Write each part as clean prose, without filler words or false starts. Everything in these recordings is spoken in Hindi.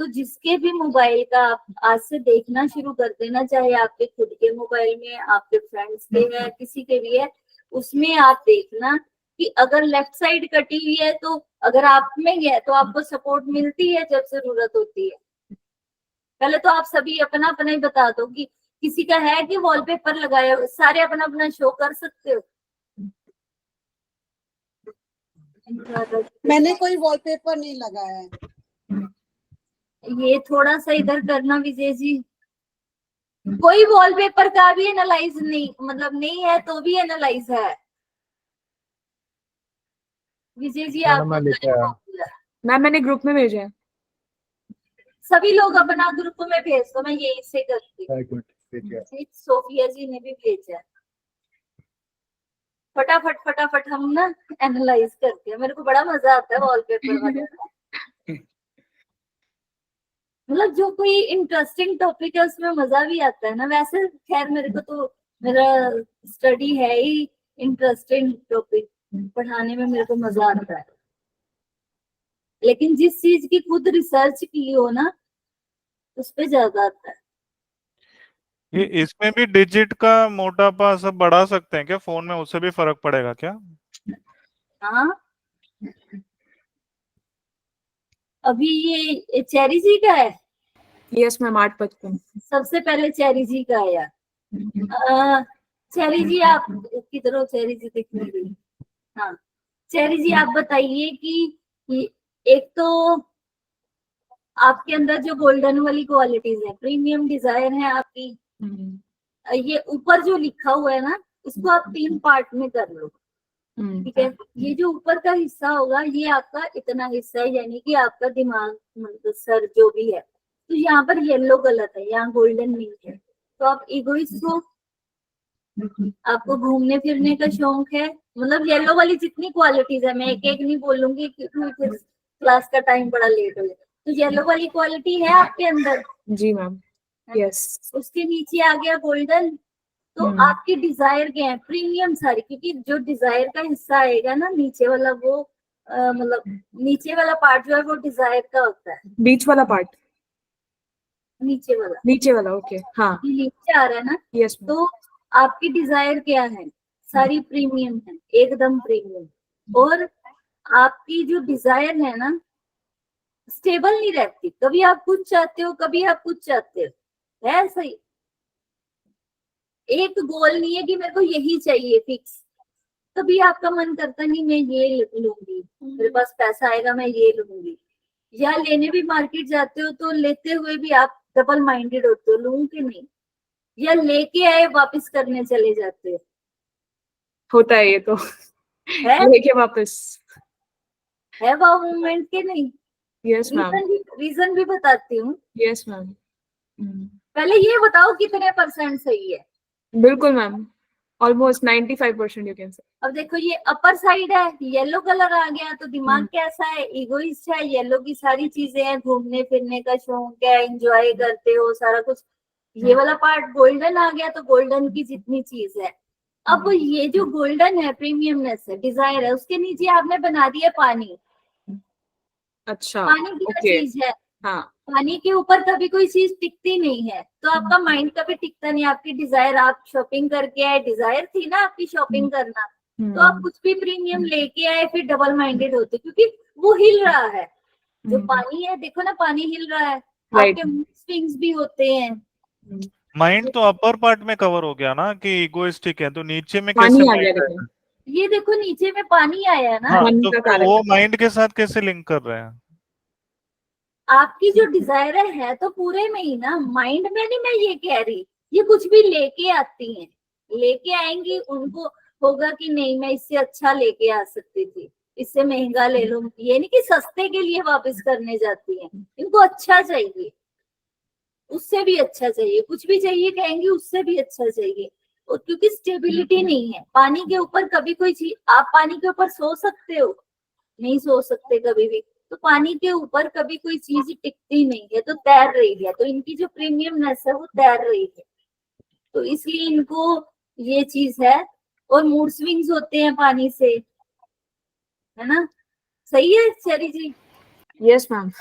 तो जिसके भी मोबाइल का आप आज से देखना शुरू कर देना, चाहे आपके खुद के मोबाइल में, आपके फ्रेंड्स के है, किसी के भी है, उसमें आप देखना कि अगर लेफ्ट साइड कटी हुई है तो अगर आप में है तो आपको सपोर्ट मिलती है जब जरूरत होती है। पहले तो आप सभी अपना अपना ही बता दो कि किसी का है कि वॉलपेपर लगाया, सारे अपना अपना शो कर सकते हो। मैंने कोई वॉलपेपर नहीं लगाया है। ये थोड़ा सा इधर करना विजय जी, कोई वॉलपेपर का भी एनालाइज नहीं, मतलब नहीं है तो भी एनालाइज है। विजय जी आप मैम मैंने ग्रुप में भेजा है। सभी लोग अपना ग्रुप में भेज दो, मैं यही से करती हूँ। सोफिया जी ने भी भेजा है। फटाफट फटाफट हम ना एनालाइज करते हैं, मेरे को बड़ा मजा आता है वॉलपेपर बनाना। मतलब जो कोई इंटरेस्टिंग टॉपिक है उसमें मजा भी आता है ना। वैसे खैर मेरे को तो मेरा स्टडी है ही इंटरेस्टिंग टॉपिक, पढ़ाने में मेरे को मजा आता है। लेकिन जिस चीज की खुद रिसर्च की हो ना उस पे ज्यादा आता है। ये इसमें भी डिजिट का मोटापा सब बढ़ा सकते हैं क्या फोन में, उससे भी फर्क पड़ेगा क्या? हाँ अभी ये चेरी जी का है। Yes ma'am 8:55। सबसे पहले चेरी जी का आया। चेरी जी आप किधर हो? चेरी जी दिख नहीं रही। हाँ चेरी जी आप बताइए कि एक तो आपके अंदर जो गोल्डन वाली क्वालिटीज है, प्रीमियम डिजायर है आपकी, ये ऊपर जो लिखा हुआ है ना इसको आप 3 पार्ट में कर लो। ठीक है, ये जो ऊपर का हिस्सा होगा ये आपका इतना हिस्सा है, यानी कि आपका दिमाग, मतलब सर जो भी है। तो यहाँ पर येलो गलत है, यहाँ गोल्डन नहीं है। तो आप इगोइस्ट हो, आपको घूमने फिरने का शौक है, मतलब येलो वाली जितनी क्वालिटीज है, मैं एक एक नहीं बोलूंगी क्योंकि फिर क्लास का टाइम बड़ा लेट हो जाए। तो येलो वाली क्वालिटी है आपके अंदर। जी मैम। यस। उसके नीचे आ गया गोल्डन। तो आपकी डिजायर क्या है? प्रीमियम सारी, क्योंकि जो डिजायर का हिस्सा आएगा ना नीचे वाला, वो मतलब नीचे वाला पार्ट जो है वो डिजायर का होता है। बीच वाला पार्ट? नीचे वाला ओके हाँ। नीचे आ रहा है ना? यस। तो आपकी डिजायर क्या है? सारी प्रीमियम है, एकदम प्रीमियम। और आपकी जो डिजायर है ना स्टेबल नहीं रहती, कभी आप कुछ चाहते हो कभी आप कुछ चाहते हो, है सही। एक गोल नहीं है कि मेरे को यही चाहिए फिक्स। कभी आपका मन करता नहीं मैं ये लूंगी, मेरे पास पैसा आएगा मैं ये लूंगी। या लेने भी मार्केट जाते हो तो लेते हुए भी आप डबल माइंडेड होते हो, लूं कि नहीं। या लेके आए वापस करने चले जाते हो, होता है ये तो है लेके वापस। है वो मूवमेंट के नहीं? Yes ma'am. रीजन भी बताती हूँ। Yes ma'am. पहले ये बताओ कितने % सही है? बिल्कुल ma'am, almost 95% you can say. अब देखो ये अपर साइड है, येलो कलर आ गया तो दिमाग कैसा है? इगोइस्ट है, येलो की सारी चीजें हैं, घूमने फिरने का शौक है, एंजॉय करते हो सारा कुछ। ये वाला पार्ट गोल्डन आ गया तो गोल्डन की जितनी चीज है। अब ये जो गोल्डन है प्रीमियमनेस है, डिजायर है, उसके नीचे आपने बना दिया पानी। अच्छा पानी की क्या चीज है? हाँ। पानी के ऊपर कभी कोई चीज टिकती नहीं है, तो आपका माइंड कभी टिकता नहीं। आपकी डिजायर, आप शॉपिंग करके आए, डिजायर थी ना आपकी शॉपिंग करना, तो आप कुछ भी प्रीमियम लेके आए फिर डबल माइंडेड होते, क्योंकि वो हिल रहा है। जो पानी है देखो ना, पानी हिल रहा है। आपके मूड स्विंग्स भी होते हैं। माइंड तो अपर पार्ट में कवर हो गया ना कि इगोइस्टिक है, तो नीचे में पानी कैसे आ माइंड गया है? ये देखो नीचे में पानी आया है ना। हाँ, पानी तो का फिर कारक वो है। माइंड के साथ कैसे लिंक कर रहे हैं? आपकी जो डिजायर है तो पूरे में ही ना, माइंड में नहीं मैं ये कह रही। ये कुछ भी लेके आती हैं, लेके आएंगी, उनको होगा कि नहीं मैं इससे अच्छा लेके आ सकती थी, इससे महंगा ले लूं। ये नहीं कि सस्ते के लिए वापस करने जाती हैं, इनको अच्छा चाहिए, उससे भी अच्छा चाहिए, कुछ भी चाहिए कहेंगी उससे भी अच्छा चाहिए। और क्योंकि स्टेबिलिटी नहीं है पानी के ऊपर, कभी कोई चीज, आप पानी के ऊपर सो सकते हो? नहीं सो सकते कभी भी। तो पानी के ऊपर कभी कोई चीज टिकती नहीं है, तो तैर रही है, तो इनकी जो प्रीमियमनेस है वो तैर रही है, तो इसलिए इनको ये चीज है। और मूड स्विंग्स होते हैं पानी से, है ना? सही है चेरी जी? Yes ma'am.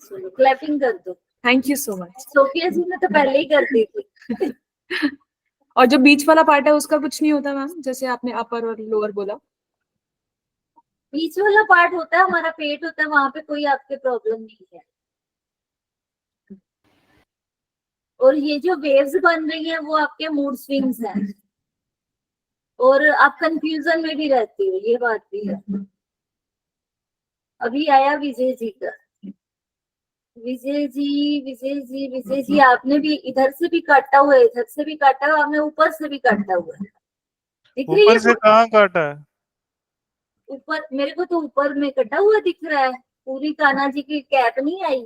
चलो क्लैपिंग कर दो। Thank you so much. Sophia ji ने तो पहले ही कर दी थी। और जो बीच वाला पार्ट है उसका कुछ नहीं होता मैम, जैसे आपने अपर और लोअर बोला? बीच वाला पार्ट होता है हमारा पेट होता है, वहां पे कोई आपके प्रॉब्लम नहीं है। और ये जो वेव्स बन रही हैं वो आपके मूड स्विंग्स हैं, और आप कंफ्यूजन में भी रहती हो, ये बात भी है। अभी आया विजय जी का। विजय जी, विजय जी, विजय जी, आपने भी इधर से भी काटा हुआ है, इधर से भी काटा हुआ, आपने ऊपर से भी काटा हुआ है। दिख रही है ऊपर से कहाँ काटा है? ऊपर? मेरे को तो ऊपर में कटा हुआ दिख रहा है। पूरी कान्हा जी की कैप नहीं आई?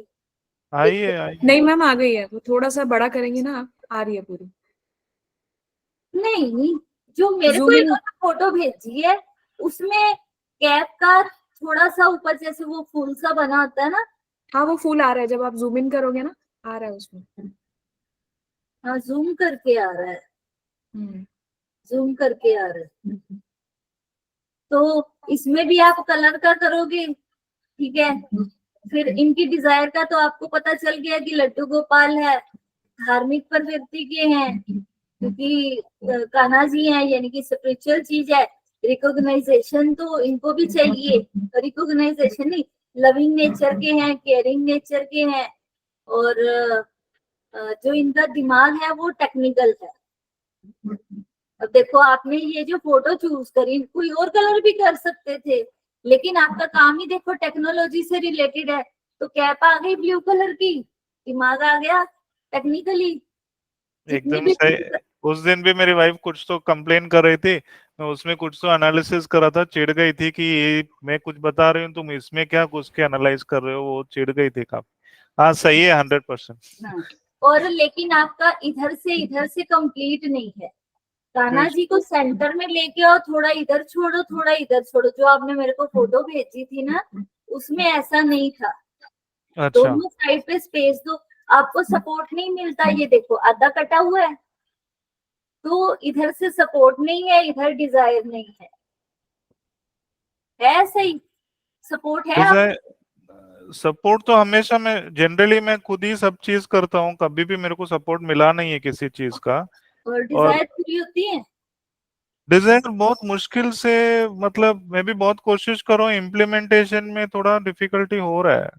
आई है, आई है। नहीं मैम आ गई है, वो थोड़ा सा बड़ा करेंगे ना आप, आ रही है पूरी। नहीं, जो मेरे को Zoom in- इन्होंने फोटो भेजी है उसमें कैप का थोड़ा सा ऊपर जैसे वो फूल सा बना होता है ना। हाँ वो फूल आ रहा है, जब आप जूम इन करोगे ना आ रहा है उसमें। हाँ, जूम करके आ रहा है, हम्म। जूम करके आ रहा है। तो इसमें भी आप कलर का करोगे, ठीक है। फिर इनकी डिजायर का तो आपको पता चल गया कि लड्डू गोपाल है, धार्मिक प्रवृत्ति के हैं, क्योंकि कान्हा जी हैं, यानी कि स्पिरिचुअल चीज है। रिकॉग्नाइजेशन तो इनको भी चाहिए, रिकॉग्नाइजेशन नहीं, लविंग नेचर के हैं, केयरिंग नेचर के हैं। और जो इनका दिमाग है वो टेक्निकल है। अब देखो आपने ये जो फोटो चूज करी, कोई और कलर भी कर सकते थे, लेकिन आपका काम ही देखो टेक्नोलॉजी से रिलेटेड है, तो कैप आ गई ब्लू कलर की, दिमाग आ गया टेक्निकली। जितनी एकदम भी सही। उस दिन भी मेरी वाइफ कुछ तो कंप्लेन कर रही थी, मैं उसमें कुछ तो एनालिसिस करा था, चिढ़ गई थी कि ये मैं कुछ बता रही हूँ तुम इसमें क्या कुछ के एनालाइज कर रहे हो, वो चिढ़ गई थी काफी। हाँ सही है 100%। हाँ, और लेकिन आपका इधर से कंप्लीट नहीं है। कान्हा जी को सेंटर में लेके आओ, थोड़ा इधर छोड़ो, थोड़ा इधर छोड़ो। जो आपने मेरे को फोटो भेजी थी ना, उसमें ऐसा नहीं था। अच्छा, दोनों साइड पे स्पेस दो, आपको सपोर्ट नहीं मिलता। ये देखो आधा कटा हुआ है, तो इधर से सपोर्ट नहीं है, इधर डिजायर नहीं है सही? सपोर्ट है आप? सपोर्ट तो हमेशा मैं जनरली मैं खुद ही सब चीज करता हूँ, कभी भी मेरे को सपोर्ट मिला नहीं है किसी चीज का। और और डिजायर पूरी होती है? डिजाइन बहुत मुश्किल से, मतलब मैं भी बहुत कोशिश कर रहा हूँ, इम्प्लीमेंटेशन में थोड़ा डिफिकल्टी हो रहा है।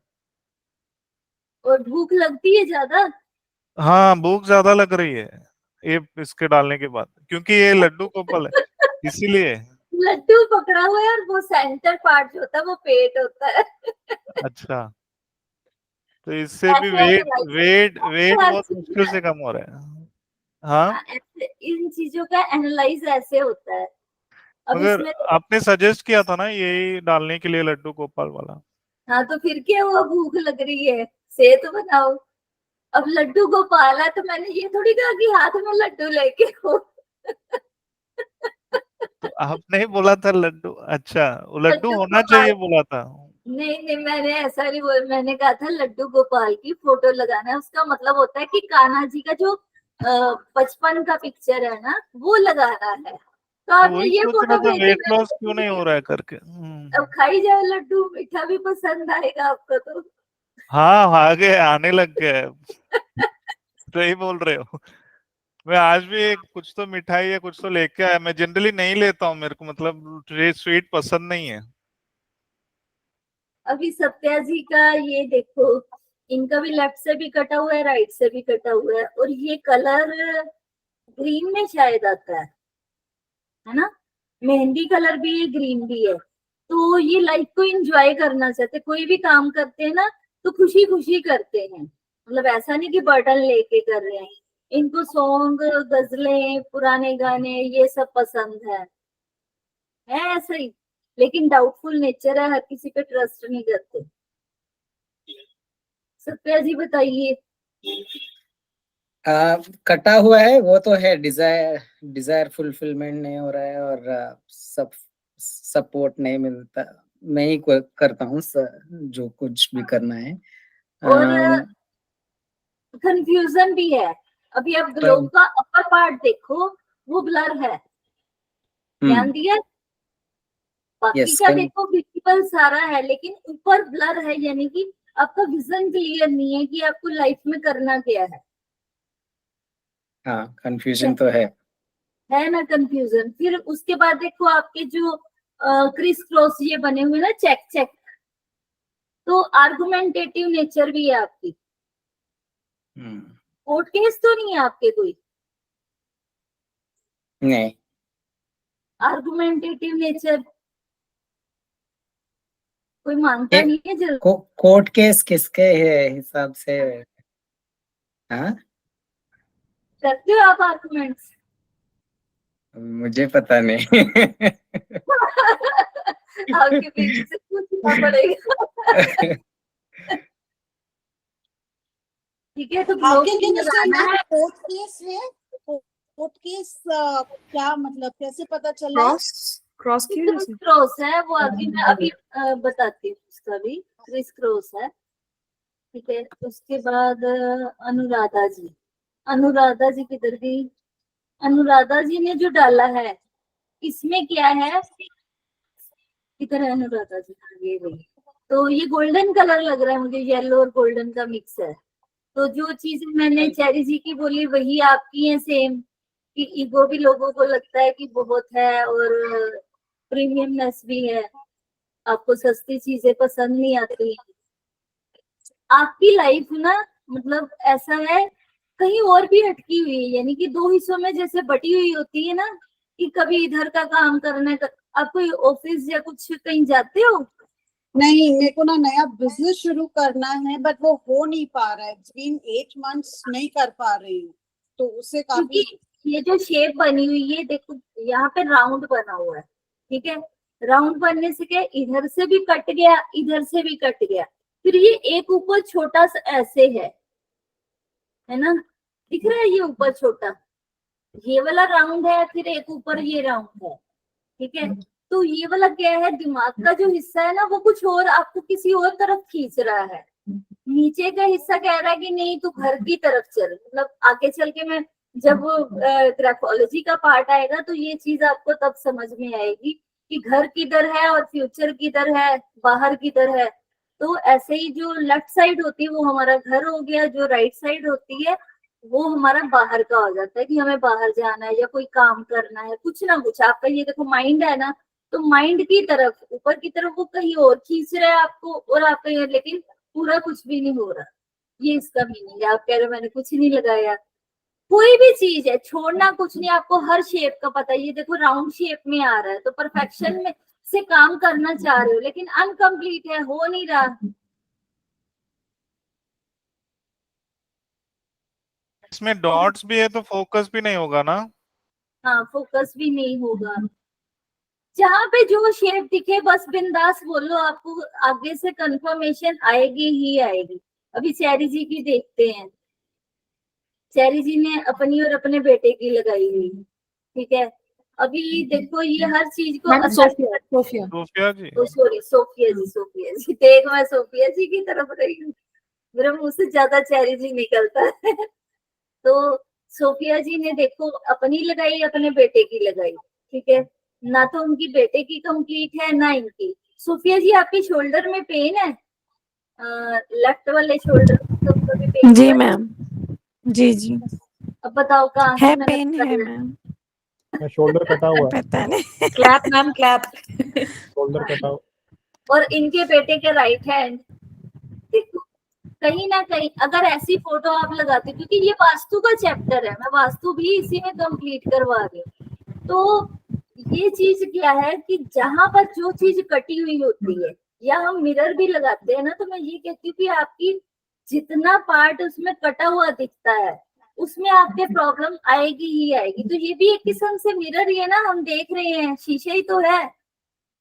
और भूख लगती है ज्यादा? हाँ भूख ज्यादा लग रही है ये इसके डालने के बाद, क्योंकि ये लड्डू गोपाल है इसीलिए। लड्डू पकड़ा हुआ है, और वो सेंटर पार्ट जो होता है वो पेट होता है। अच्छा, तो इससे भी ऐसे वेट एनालाइज, वेट वेट हर बहुत चीज मुश्किल का, से कम हो रहा है। हाँ, ऐसे इन चीजों का एनालाइज ऐसे होता है। अब मगर इसमें आपने सजेस्ट किया था ना यही डालने के लिए लड्डू गोपाल वाला। हाँ, तो फिर क्या हुआ, भूख लग रही है, सेहत बनाओ। अब लड्डू गोपाल है तो मैंने ये थोड़ी कहा कि हाथ में लड्डू लेके हो। तो आपने ही बोला था लड्डू, अच्छा वो लड्डू लड्डू होना गोपाल, चाहिए बोला था। नहीं नहीं, मैंने ऐसा नहीं बोला, मैंने कहा था लड्डू गोपाल की फोटो लगाना है। उसका मतलब होता है कि कान्हा जी का जो बचपन का पिक्चर है ना, वो लगाना है। तो मैं आपने वही ये सोच रहा फोटो था भेजी, वेट मैंने लॉस कहा क्यों नहीं ठीक हो है, रहा है करके। अब खाई जाओ लड्डू, मीठा भी पसंद आएगा आपको तो। हाँ आगे आने लग गया है। सही बोल रहे हो। मैं आज भी कुछ तो मिठाई या कुछ तो लेके आया, मैं जनरली नहीं लेता हूँ, मेरे को मतलब स्वीट पसंद नहीं है। अभी सत्या जी का ये देखो, इनका भी लेफ्ट से भी कटा हुआ है, राइट से भी कटा हुआ है, और ये कलर ग्रीन में शायद आता है ना? मेहंदी कलर भी है, ग्रीन भी है। तो ये लाइफ को एंजॉय करना चाहते, कोई भी काम करते हैं ना तो खुशी खुशी करते हैं, मतलब ऐसा नहीं कि बर्डन लेके कर रहे हैं। इनको सॉन्ग, गजलें, पुराने गाने ये सब पसंद है ऐसा ही। लेकिन डाउटफुल नेचर है, हर किसी पे ट्रस्ट नहीं करते। सत्या जी बताइए। कटा हुआ है वो तो है, डिजायर डिजायर फुलफिलमेंट नहीं हो रहा है, और सब सपोर्ट नहीं मिलता। मैं ही करता हूँ जो कुछ भी करना है। और अम, कंफ्यूजन भी है। अभी आप ग्लोब अम, का अपर पार्ट देखो, वो ब्लर है, ध्यान दिया? बाकी यस का देखो विजिबल सारा है, लेकिन ऊपर ब्लर है, यानी कि आपका विजन क्लियर नहीं है कि आपको लाइफ में करना क्या है। हाँ, कंफ्यूजन तो है। ना कंफ्यूजन। फिर उसके बाद देखो आपके जो क्रिस क्रॉस ये बने हुए ना चेक चेक, तो आर्गुमेंटेटिव नेचर भी है आपकी। कोर्ट केस तो नहीं है आपके कोई? नहीं, आर्गुमेंटेटिव नेचर कोई मानता ये नहीं है जरूर। कोर्ट केस किसके है हिसाब से? हाँ, करते हो आप आर्गुमेंट्स? मुझे पता नहीं। आपके बेबी से पूछना पड़ेगा। ठीक है, तो आपके ब्लॉक केस से लगाना है। कोर्ट केस है। कोर्ट केस क्या मतलब, कैसे पता चला? क्रॉस किया क्रिस जैसे? क्रॉस है वो, अभी मैं अभी बताती हूँ उसका भी। क्रिस क्रॉस है, ठीक है। उसके बाद अनुराधा जी, अनुराधा जी किधर गई? अनुराधा जी ने जो डाला है इसमें क्या है, किधर है अनुराधा जी? ये गई। तो ये गोल्डन कलर लग रहा है मुझे, येलो और गोल्डन का मिक्स है। तो जो चीजें मैंने चेरी जी की बोली वही आपकी है सेम, कि ईगो भी लोगों को लगता है कि बहुत है और प्रीमियमनेस भी है, आपको सस्ती चीजें पसंद नहीं आती। आपकी लाइफ ना मतलब ऐसा है कहीं और भी अटकी हुई है, यानी कि दो हिस्सों में जैसे बटी हुई होती है ना, कि कभी इधर का काम करने का। आप कोई ऑफिस या कुछ कहीं जाते हो? नहीं, मेरे को ना नया बिजनेस शुरू करना है, बट वो हो नहीं पा रहा है। इट्स बीन 8 months, नहीं कर पा रही हूँ, तो उससे क्योंकि काफी। ये जो शेप बनी हुई है देखो, यहाँ पे राउंड बना हुआ है, ठीक है। राउंड बनने से क्या है, इधर से भी कट गया इधर से भी कट गया, फिर ये एक ऊपर छोटा सा ऐसे है ना, दिख रहा है ये ऊपर छोटा, ये वाला राउंड है, फिर एक ऊपर ये राउंड है, ठीक है। तो ये वाला क्या है, दिमाग का जो हिस्सा है ना वो कुछ और आपको किसी और तरफ खींच रहा है। नीचे का हिस्सा कह रहा है कि नहीं तू घर की तरफ चल। मतलब आगे चल के मैं जब ग्राफोलॉजी का पार्ट आएगा तो ये चीज आपको तब समझ में आएगी कि घर किधर है और फ्यूचर किधर है, बाहर किधर है। तो ऐसे ही जो लेफ्ट साइड होती है वो हमारा घर हो गया, जो राइट साइड होती है वो हमारा बाहर का हो जाता है, कि हमें बाहर जाना है या कोई काम करना है, कुछ ना कुछ। आपका ये देखो माइंड है ना, तो माइंड की तरफ ऊपर की तरफ वो कहीं और खींच रहा है आपको, और आपका ये लेकिन पूरा कुछ भी नहीं हो रहा। ये इसका मीनिंग है। आप कह रहे हो मैंने कुछ नहीं लगाया, कोई भी चीज है छोड़ना कुछ नहीं, आपको हर शेप का पता है। ये देखो राउंड शेप में आ रहा है, तो परफेक्शन में से काम करना चाह रहे हो लेकिन अनकम्प्लीट है, हो नहीं रहा। इसमें डॉट्स भी है तो फोकस भी नहीं होगा ना? हाँ, फोकस भी नहीं होगा। जहां पे जो शेप दिखे बस बिंदास बोलो, आपको आगे से कंफर्मेशन आएगी ही आएगी। अभी चेरी जी की देखते हैं। चेरी जी ने अपनी और अपने बेटे की लगाई हुई, ठीक है। अभी देखो ये हर चीज को मैम असर, सोफिया सोफिया जी, सॉरी सोफिया जी, सोफिया जी देख, मैं सोफिया जी की तरफ रही हूँ, मेरे मुंह से ज्यादा चेरी जी निकलता है। तो सोफिया जी ने देखो अपनी लगाई, अपने बेटे की लगाई, ठीक है। ना तो उनकी बेटे की कंप्लीट है ना इनकी। सोफिया जी आपके शोल्डर में पेन है, लेफ्ट वाले शोल्डर में तो कभी पेन जी हुआ है? मैम, जी जी अब बताओ कहाँ से है, मैंने पेन है पकड़ लिया? मैम। शोल्डर कटा हुआ है, पता नहीं। Clap ma'am clap. शोल्डर कटा हुआ। और इनके बेटे के राइट हैंड देखो, कहीं ना कहीं अगर ऐसी फोटो आप लगाते, क्योंकि ये वास्तु का चैप्टर है, मैं वास्तु भी इसी में कंप्लीट करवा रही हूँ। तो ये चीज क्या है कि जहां पर जो चीज कटी हुई होती है, या हम मिरर भी लगाते हैं ना, तो मैं ये कहती हूँ कि आपकी जितना पार्ट उसमें कटा हुआ दिखता है उसमें आपके प्रॉब्लम आएगी ही आएगी। तो ये भी एक किस्म से मिरर ही है ना, हम देख रहे हैं शीशे ही तो है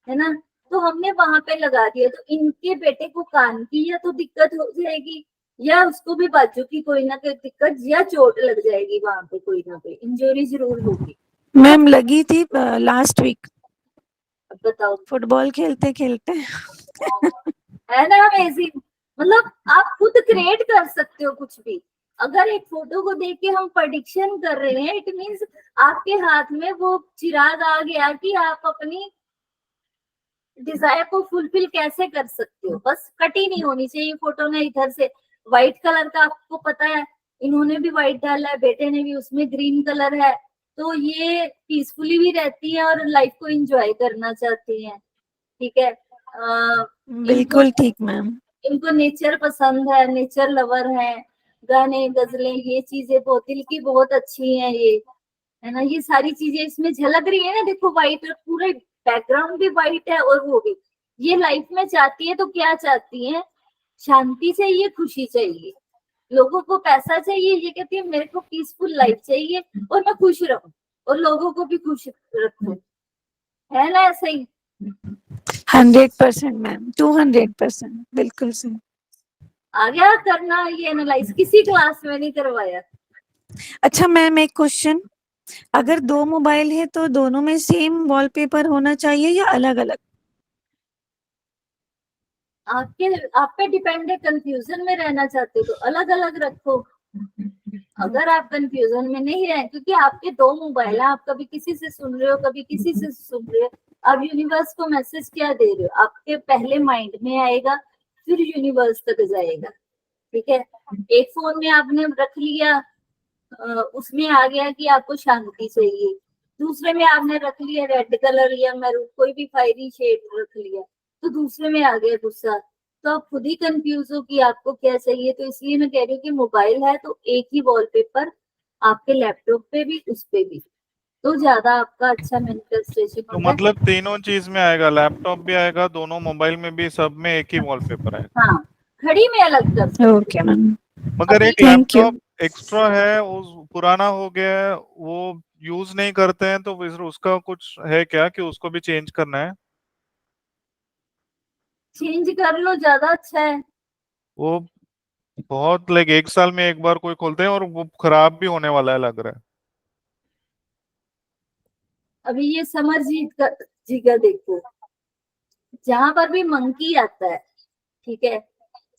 ना। तो हमने वहां पे लगा दिया, तो इनके बेटे को कान की या तो दिक्कत हो जाएगी, या उसको भी बाजू की कोई ना कोई दिक्कत या चोट लग जाएगी, वहां पे कोई ना कोई इंजरी जरूर होगी। मैम लगी थी लास्ट वीक अब बताओ, फुटबॉल खेलते खेलते। है ना अमेजिंग। मतलब आप खुद क्रिएट कर सकते हो कुछ भी। अगर एक फोटो को देख के हम प्रेडिक्शन कर रहे हैं, इट मींस आपके हाथ में वो चिराग आ गया कि आप अपनी डिजायर को फुलफिल कैसे कर सकते हो? बस कटी नहीं होनी चाहिए फोटो में इधर से। व्हाइट कलर का आपको पता है, इन्होंने भी व्हाइट डाला है, बेटे ने भी, उसमें ग्रीन कलर है, तो ये पीसफुली भी रहती है और लाइफ को एंजॉय करना चाहती हैं। ठीक है, बिल्कुल ठीक मैम। इनको नेचर पसंद है, नेचर लवर है, गाने गजलें ये चीजें बहुत दिल की बहुत अच्छी हैं, ये है ना, ये सारी चीजें इसमें झलक रही है ना। देखो व्हाइट, पूरे बैकग्राउंड भी व्हाइट है और वो भी। ये लाइफ में चाहती है तो क्या चाहती है? शांति चाहिए, खुशी चाहिए। लोगों को पैसा चाहिए, ये कहती है मेरे को पीसफुल लाइफ चाहिए और मैं खुश रहूं और लोगों को भी खुश रखूं, है ना? ऐसा ही 100% मैम, 200% बिल्कुल सही। आ गया करना ये एनालाइज, किसी क्लास में नहीं करवाया। अच्छा मैम, एक क्वेश्चन, अगर दो मोबाइल है तो दोनों में सेम वॉलपेपर होना चाहिए या अलग अलग? आपके आप पे डिपेंड है, कंफ्यूजन में रहना चाहते हो तो अलग अलग रखो। अगर आप कंफ्यूजन में नहीं रहे, क्योंकि आपके दो मोबाइल है, आप कभी किसी से सुन रहे हो कभी किसी से सुन रहे हो, आप यूनिवर्स को मैसेज क्या दे रहे हो? आपके पहले माइंड में आएगा फिर यूनिवर्स तक जाएगा। ठीक है, एक फोन में आपने रख लिया, उसमें आ गया कि आपको शांति चाहिए, दूसरे में आपने रख लिया रेड कलर या मैरून कोई भी फायरी शेड रख लिया, तो दूसरे में आ गया गुस्सा। तो आप खुद ही कंफ्यूज हो कि आपको क्या चाहिए। तो इसलिए मैं कह रही हूँ कि मोबाइल है तो एक ही वॉलपेपर आपके लैपटॉप पे भी उस पे भी, तो ज्यादा आपका अच्छा मैनिफेस्टेशन तो होता है। मतलब तीनों चीज में आएगा, लैपटॉप भी आएगा, दोनों मोबाइल में भी, सब में एक ही वॉलपेपर आएगा। हाँ, घड़ी में अलग कर सकते हो। ओके मैम, मगर एक थैंक यू। लैपटॉप एक्स्ट्रा है, उस पुराना हो गया है, वो यूज नहीं करते हैं, तो फिर उसका कुछ है क्या कि उसको भी चेंज करना है? चेंज कर लो, ज्यादा अच्छा है। वो बहुत लाइक 1 साल में एक बार कोई खोलते हैं और वो खराब भी होने वाला है लग रहा है। अभी ये समरजीत का जी का देखो, जहां पर भी मंकी आता है, ठीक है,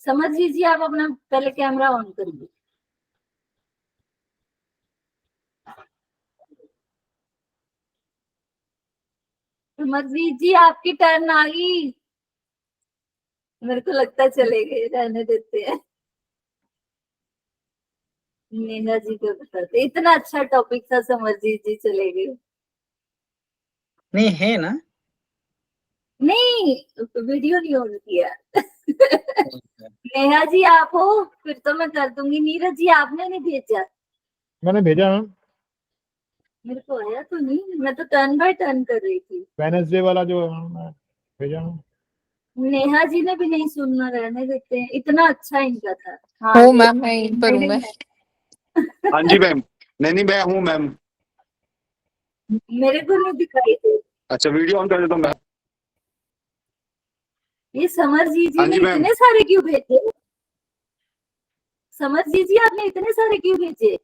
समझ लीजिए आप अपना पहले कैमरा ऑन करिए। समरजीत जी आपकी टर्न आ गई। मेरे को लगता है चले गए, रहने देते हैं। नेहा जी को बताते, इतना अच्छा टॉपिक था, समरजीत जी चले गए। नहीं है ना? नहीं, वीडियो नहीं ऑन किया। नेहा जी आप हो, फिर तो मैं कर दूंगी। नीरज जी आपने नहीं भेजा? मैंने भेजा मैम, मेरे को आया तो नहीं, मैं तो टर्न बाय टर्न कर रही थी। वेडनेसडे वाला जो है, मैं भेजा मैम। नेहा जी ने भी नहीं सुनना, रहने देते हैं, इतना अच्छा इनका था। हाँ हो ये मैम, मैं यहीं पर हूँ मैं। हाँ जी मैम, नहीं मैं हूँ मैम। मेरे को नहीं दिखाई दे। अच्छा वीडियो ऑन कर देता हूँ मैं। ये समरजीत जी हाँ ने जी मैम। इतने सारे क्यों भेजे? समरजीत जी आपने इतने सारे क्यों भेजे?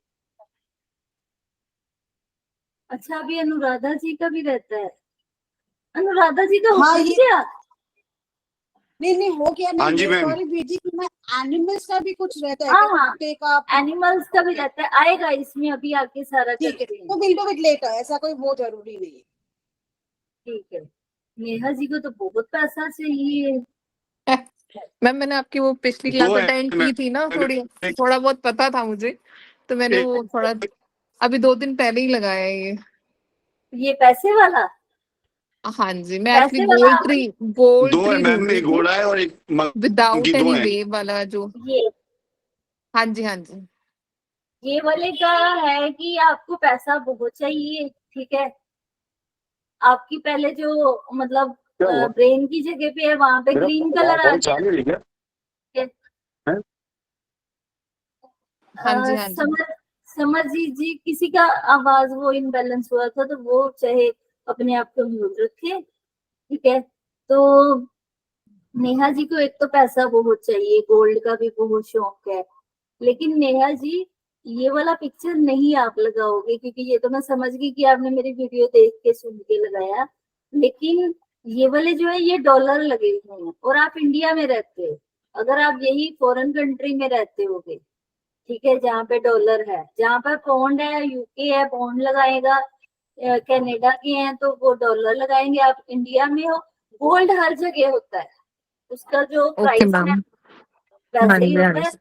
अच्छा, अभी अनुराधा जी का भी रहता है। अनुराधा जी का हाँ, हो ये गया? नहीं हो गया। हाँ नहीं जी ये मैम। सॉरी भेजी कि मैं एनिमल्स का भी कुछ रहता है हाँ क्या? हाँ, कुत्ते का, एनिमल्स का भी रहता है, आएगा इसमें, अभी आके सारा ठीक है, करते हैं। तो विल डू इट लेटर, ऐसा कोई वो जरूरी नहीं है। ठीक है, नेहा जी को तो बहुत पैसा चाहिए। मैम मैंने आपकी वो पिछली क्लास दो है अटेंड मैम। की थी ना, थोड़ा बहुत पता था मुझे, तो मैंने एक- वो थोड़ा अभी 2 दिन पहले ही लगाया है ये पैसे वाला? हाँ जी, मैं पैसे एक्चुअली वाला गोल्ड दो है ट्री मैम, ढूंढ रही एक थी घोड़ा है और एक विदाउट की, दो एनी है। वेव वाला जो। ये हाँ जी हाँ जी। ये वाले का है कि आपको पैसा बहुत चाहिए। ठीक है, आपकी पहले जो मतलब क्या हुआ? ब्रेन की जगह पे है, वहां पे मेरा ग्रीन कलर आ कॉल चालू है क्या? गया। हाँ जी हाँ जी। समरजीत जी किसी का आवाज वो इनबैलेंस हुआ था, तो वो चाहे अपने आप को म्यूट रखे। ठीक है, तो नेहा जी को एक तो पैसा बहुत चाहिए, गोल्ड का भी बहुत शौक है, लेकिन नेहा जी ये वाला पिक्चर नहीं आप लगाओगे, क्योंकि ये तो मैं समझ गई कि आपने मेरी वीडियो देख के सुन के लगाया, लेकिन ये वाले जो है ये डॉलर लगे हुए हैं और आप इंडिया में रहते हो। अगर आप यही फॉरेन कंट्री में रहते होगे, ठीक है, जहाँ पे डॉलर है, जहाँ पर पौंड है, यूके है पौंड लगाएगा, कनाडा के हैं तो वो डॉलर लगाएंगे, आप इंडिया में हो गोल्ड हर जगह होता है, उसका जो ओके प्राइस है मैम। वैसे हाँ ही जी, होता हाँ है। जी।